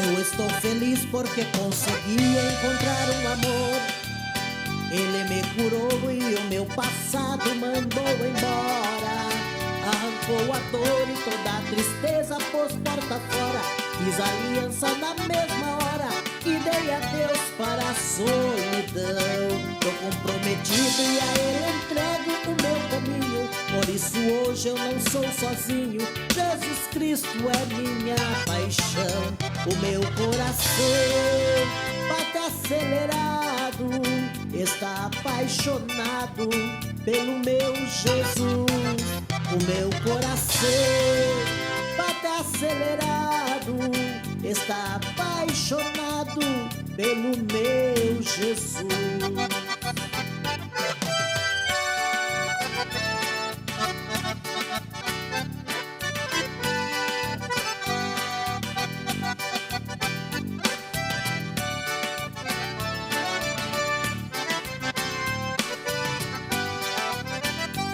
Eu estou feliz porque consegui encontrar um amor. Ele me curou e o meu passado mandou embora. Arrancou a dor e toda a tristeza pôs porta fora. Fiz aliança na mesma hora e dei adeus para a solidão. Tô comprometido e a ele entrego o meu caminho. Por isso hoje eu não sou sozinho. Jesus Cristo é minha paixão. O meu coração bate acelerado, está apaixonado pelo meu Jesus. O meu coração bate acelerado, está apaixonado pelo meu Jesus.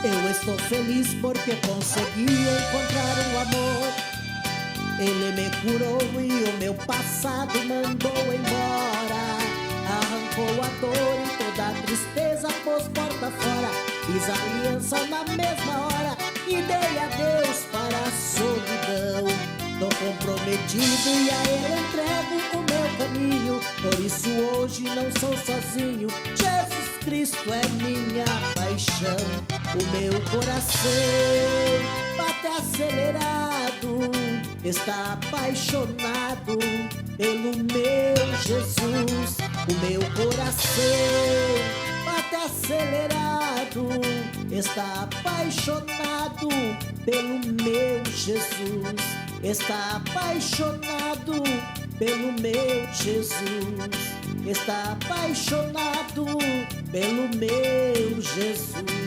Eu estou feliz porque consegui encontrar um amor. Ele me curou e o meu passado mandou embora. Arrancou a dor e toda a tristeza pôs porta fora. Fiz aliança na mesma hora e dei adeus para a solidão. Tô comprometido e a ele entrego o meu caminho. Por isso hoje não sou sozinho. Jesus Cristo é minha paixão. O meu coração bate acelerado, está apaixonado pelo meu Jesus. O meu coração bate acelerado, está apaixonado pelo meu Jesus. Está apaixonado pelo meu Jesus. Está apaixonado pelo meu Jesus.